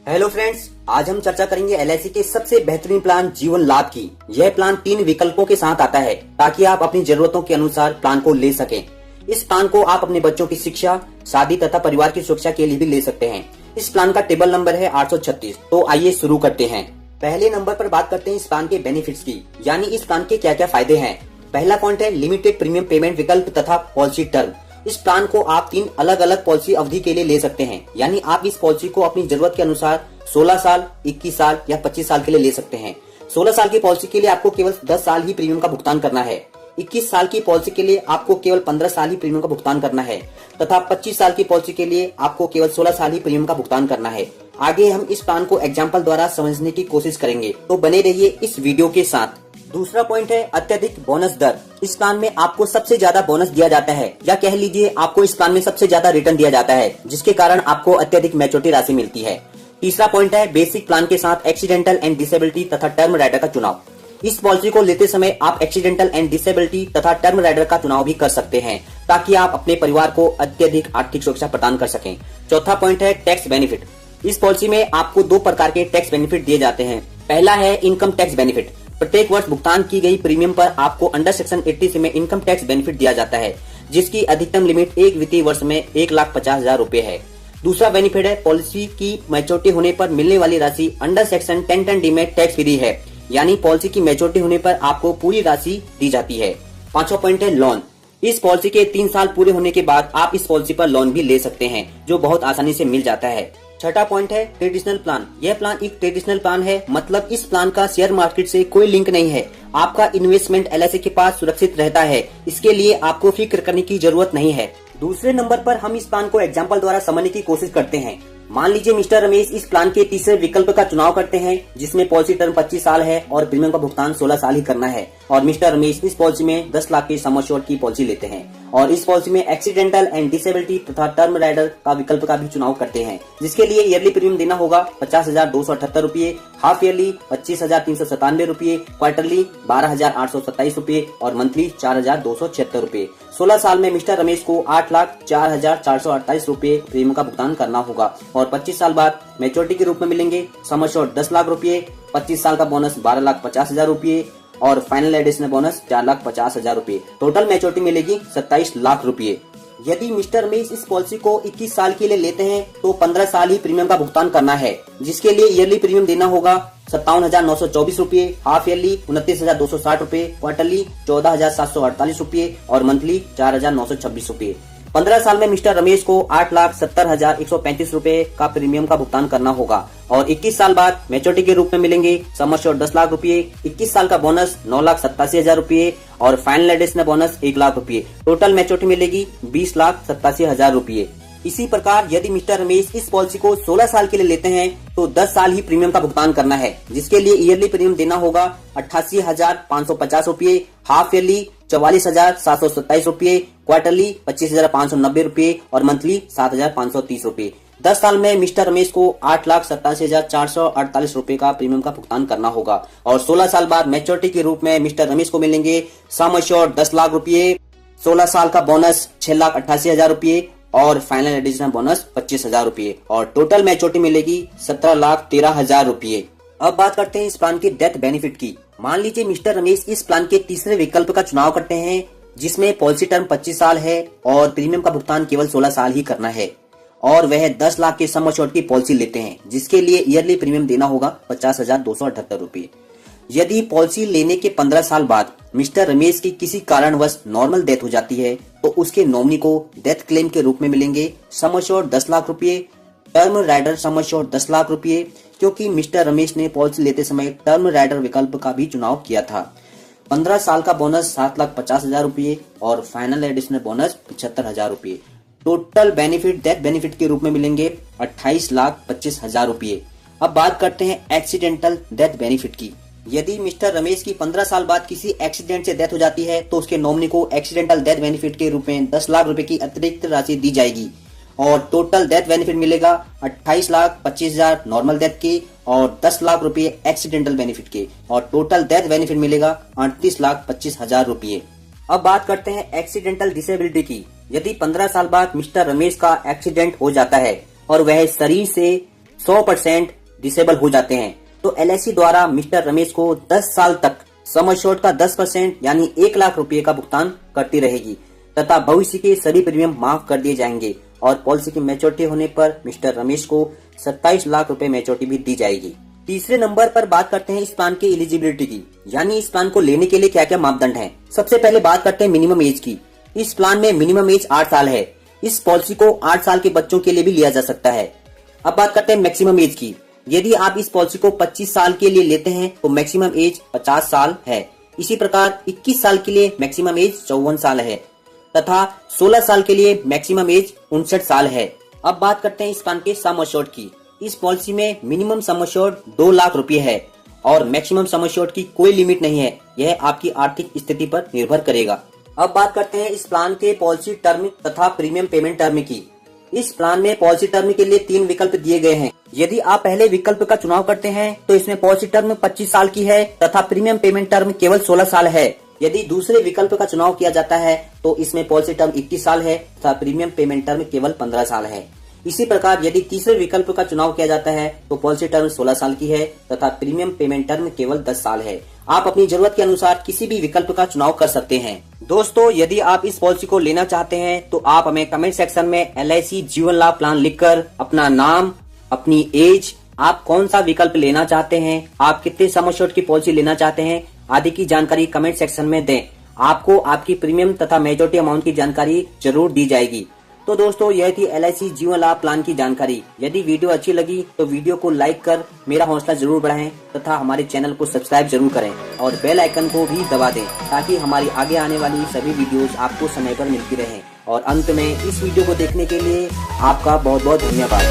Hello friends, आज हम चर्चा करेंगे एलआईसी के सबसे बेहतरीन प्लान जीवन लाभ की। यह प्लान 3 विकल्पों के साथ आता है ताकि आप अपनी जरूरतों के अनुसार प्लान को ले सकें। इस प्लान को आप अपने बच्चों की शिक्षा, शादी तथा परिवार की सुरक्षा के लिए भी ले सकते हैं। इस प्लान का टेबल नंबर है 836। तो आइए शुरू करते हैं। पहले नंबर पर बात करते हैं इस प्लान के बेनिफिट्स की, यानी इस प्लान के क्या क्या फायदे हैं। पहला पॉइंट है लिमिटेड प्रीमियम पेमेंट विकल्प तथा पॉलिसी टर्म। इस प्लान को आप 3 अलग अलग पॉलिसी अवधि के लिए ले सकते हैं, यानी आप इस पॉलिसी को अपनी जरूरत के अनुसार 16 साल, 21 साल या 25 साल के लिए ले सकते हैं। 16 साल की पॉलिसी के लिए आपको केवल 10 साल ही प्रीमियम का भुगतान करना है। 21 साल की पॉलिसी के लिए आपको केवल 15 साल ही प्रीमियम का भुगतान करना है तथा 25 साल की पॉलिसी के लिए आपको केवल 16 साल ही प्रीमियम का भुगतान करना है। आगे हम इस प्लान को एग्जाम्पल द्वारा समझने की कोशिश करेंगे, तो बने रहिए इस वीडियो के साथ। दूसरा पॉइंट है अत्यधिक बोनस दर। इस प्लान में आपको सबसे ज्यादा बोनस दिया जाता है, या कह लीजिए आपको इस प्लान में सबसे ज्यादा रिटर्न दिया जाता है, जिसके कारण आपको अत्यधिक मैच्योरिटी राशि मिलती है। तीसरा पॉइंट है बेसिक प्लान के साथ एक्सीडेंटल एंड डिसेबिलिटी तथा टर्म राइडर का चुनाव। इस पॉलिसी को लेते समय आप एक्सीडेंटल एंड डिसेबिलिटी तथा टर्म राइडर का चुनाव भी कर सकते हैं, ताकि आप अपने परिवार को अत्यधिक आर्थिक सुरक्षा प्रदान कर सकें। चौथा पॉइंट है टैक्स बेनिफिट। इस पॉलिसी में आपको 2 प्रकार के टैक्स बेनिफिट दिए जाते हैं। पहला है इनकम टैक्स बेनिफिट। प्रत्येक वर्ष भुगतान की गई प्रीमियम पर आपको अंडर सेक्शन 80 में इनकम टैक्स बेनिफिट दिया जाता है, जिसकी अधिकतम लिमिट 1 वित्तीय वर्ष में 1,50,000 रूपए है। दूसरा बेनिफिट है पॉलिसी की मैच्योरिटी होने पर मिलने वाली राशि अंडर सेक्शन 10(d) में टैक्स फ्री है, यानी पॉलिसी की मैच्योरिटी होने पर आपको पूरी राशि दी जाती है। पांचवा पॉइंट है लोन। इस पॉलिसी के 3 साल पूरे होने के बाद आप इस पॉलिसी पर लोन भी ले सकते हैं, जो बहुत आसानी से मिल जाता है। छठा पॉइंट है ट्रेडिशनल प्लान। यह प्लान एक ट्रेडिशनल प्लान है, मतलब इस प्लान का शेयर मार्केट से कोई लिंक नहीं है। आपका इन्वेस्टमेंट एलआईसी के पास सुरक्षित रहता है, इसके लिए आपको फिक्र करने की जरूरत नहीं है। दूसरे नंबर पर हम इस प्लान को एग्जाम्पल द्वारा समझने की कोशिश करते हैं। मान लीजिए मिस्टर रमेश इस प्लान के तीसरे विकल्प का चुनाव करते हैं, जिसमें पॉलिसी टर्म 25 साल है और प्रीमियम का भुगतान 16 साल ही करना है। और मिस्टर रमेश इस पॉलिसी में 10 लाख की सम एश्योर्ड की पॉलिसी लेते हैं और इस पॉलिसी में एक्सीडेंटल एंड डिसेबिलिटी तथा टर्म राइडर का विकल्प का भी चुनाव करते हैं, जिसके लिए ईयरली प्रीमियम देना होगा 50,278 रूपए, हाफ ईयरली 25,397 रूपए, क्वार्टरली 12,827 रूपए और मंथली 4,276 रूपए। 16 साल में मिस्टर रमेश को 8,04,448 रूपए प्रीमियम का भुगतान करना होगा और 25 साल बाद मैच्योरिटी के रूप में मिलेंगे सम एश्योर्ड 10 लाख रूपए, 25 साल का बोनस 12,50,000 रूपए और फाइनल एडिशनल बोनस 4,50,000 रूपए। टोटल मैच्योरिटी मिलेगी 27 लाख रूपए। यदि मिस्टर रमेश इस पॉलिसी को 21 साल के लिए लेते हैं तो 15 साल ही प्रीमियम का भुगतान करना है, जिसके लिए ईयरली प्रीमियम देना होगा 57,924 रूपए, हाफ ईयरली 29,260 रूपए, क्वार्टरली 14,748 रूपए और मंथली 4,926 रूपए। 15 साल में मिस्टर रमेश को 8,70,135 रूपए का प्रीमियम का भुगतान करना होगा और 21 साल बाद मैच्योरिटी के रूप में मिलेंगे सम एश्योर्ड 10 लाख रूपए, 21 साल का बोनस 9,87,000 रूपए और फाइनल एडिशनल बोनस 1 लाख रूपए। टोटल मैच्योरिटी मिलेगी 20,87,000 रूपए। इसी प्रकार यदि मिस्टर रमेश इस पॉलिसी को 16 साल के लिए लेते हैं तो 10 साल ही प्रीमियम का भुगतान करना है, जिसके लिए ईयरली प्रीमियम देना होगा 88,550 रूपए, हाफ ईयरली 44,727 रूपए, क्वार्टरली 25,590 रूपए और मंथली 7,530 रूपए। 10 साल में मिस्टर रमेश को 8,87,448 रूपए का प्रीमियम का भुगतान करना होगा और 16 साल बाद मैच्योरिटी के रूप में मिस्टर रमेश को मिलेंगे सम एश्योर्ड 10 लाख रूपए, 16 साल का बोनस 6,88,000 रूपए और फाइनल एडिशनल बोनस 25,000 रूपए और टोटल मैच्योरिटी मिलेगी 17,13,000 रूपए। अब बात करते हैं इस प्लान के डेथ बेनिफिट की। मान लीजिए मिस्टर रमेश इस प्लान के तीसरे विकल्प का चुनाव करते हैं, जिसमें पॉलिसी टर्म 25 साल है और प्रीमियम का भुगतान केवल 16 साल ही करना है और वह 10 लाख के सम एश्योर्ड की पॉलिसी लेते हैं, जिसके लिए ईयरली प्रीमियम देना होगा 50,278 रूपए। यदि पॉलिसी लेने के 15 साल बाद मिस्टर रमेश की किसी कारणवश नॉर्मल डेथ हो जाती है तो उसके नॉमिनी को डेथ क्लेम के रूप में मिलेंगे सम एश्योर्ड 10 लाख रूपए, term rider sum assured 10 lakh रूपए, क्योंकि मिस्टर रमेश ने पॉलिसी लेते समय टर्म राइडर विकल्प का भी चुनाव किया था। 15 साल का बोनस 7,50,000 रूपए और फाइनल एडिशनल बोनस 75,000 रूपए। टोटल बेनिफिट डेथ बेनिफिट के रूप में मिलेंगे 28,25,000 रूपए। अब बात करते हैं एक्सीडेंटल डेथ बेनिफिट की। यदि मिस्टर रमेश की 15 साल बाद किसी एक्सीडेंट से डेथ हो जाती है तो उसके नॉमिनी को एक्सीडेंटल डेथ बेनिफिट के रूप में 10 लाख रुपए की अतिरिक्त राशि दी जाएगी और टोटल डेथ बेनिफिट मिलेगा 28,25,000 नॉर्मल डेथ के और 10 लाख रुपए एक्सीडेंटल बेनिफिट के और टोटल डेथ बेनिफिट मिलेगा 38,25,000 रुपए। अब बात करते हैं एक्सीडेंटल डिसेबिलिटी की। यदि 15 साल बाद मिस्टर रमेश का एक्सीडेंट हो जाता है और वह शरीर से 100% डिसेबल हो जाते हैं। तो LIC द्वारा मिस्टर रमेश को 10 साल तक सम एश्योर्ड का 10% यानी 1 लाख रुपए का भुगतान करती रहेगी तथा भविष्य के सभी प्रीमियम माफ कर दिए जाएंगे और पॉलिसी की मैच्योरिटी होने पर मिस्टर रमेश को 27 लाख रुपए मैच्योरिटी भी दी जाएगी। तीसरे नंबर पर बात करते हैं इस प्लान की एलिजिबिलिटी की, यानी इस प्लान को लेने के लिए क्या क्या मापदंड हैं। सबसे पहले बात करते हैं मिनिमम एज की। इस प्लान में मिनिमम एज 8 साल है। इस पॉलिसी को 8 साल के बच्चों के लिए भी लिया जा सकता है। अब बात करते हैं मैक्सिमम एज की। यदि आप इस पॉलिसी को 25 साल के लिए लेते हैं तो मैक्सिमम एज 50 साल है। इसी प्रकार 21 साल के लिए मैक्सिमम एज 54 साल है तथा 16 साल के लिए मैक्सिमम एज 59 साल है। अब बात करते हैं इस प्लान के सम एश्योर्ड की। इस पॉलिसी में मिनिमम सम एश्योर्ड 2 लाख रुपए है और मैक्सिमम सम एश्योर्ड की कोई लिमिट नहीं है, यह आपकी आर्थिक स्थिति पर निर्भर करेगा। अब बात करते हैं इस प्लान के पॉलिसी टर्म तथा प्रीमियम पेमेंट टर्म की। इस प्लान में पॉलिसी टर्म के लिए 3 विकल्प दिए गए हैं। यदि आप पहले विकल्प का चुनाव करते हैं तो इसमें पॉलिसी टर्म 25 साल की है तथा प्रीमियम पेमेंट टर्म केवल 16 साल है। यदि दूसरे विकल्प का चुनाव किया जाता है तो इसमें पॉलिसी टर्म 21 साल है तथा प्रीमियम पेमेंट टर्म केवल 15 साल है। इसी प्रकार यदि तीसरे विकल्प का चुनाव किया जाता है तो पॉलिसी टर्म 16 साल की है तथा प्रीमियम पेमेंट टर्म केवल 10 साल है। आप अपनी जरूरत के अनुसार किसी भी विकल्प का चुनाव कर सकते हैं। दोस्तों, यदि आप इस पॉलिसी को लेना चाहते हैं तो आप हमें कमेंट सेक्शन में LIC जीवन लाभ प्लान लिखकर अपना नाम, अपनी एज, आप कौन सा विकल्प लेना चाहते हैं, आप कितने सम एश्योर्ड की पॉलिसी लेना चाहते हैं आदि की जानकारी कमेंट सेक्शन में दें। आपको आपकी प्रीमियम तथा मेजोरिटी अमाउंट की जानकारी जरूर दी जाएगी। तो दोस्तों, यह थी LIC जीवन लाभ प्लान की जानकारी। यदि वीडियो अच्छी लगी तो वीडियो को लाइक कर मेरा हौसला जरूर बढ़ाएं तथा हमारे चैनल को सब्सक्राइब जरूर करें और बेल आइकन को भी दबा दें ताकि हमारी आगे आने वाली सभी वीडियोस आपको समय पर मिलती रहें। और अंत में इस वीडियो को देखने के लिए आपका बहुत बहुत धन्यवाद।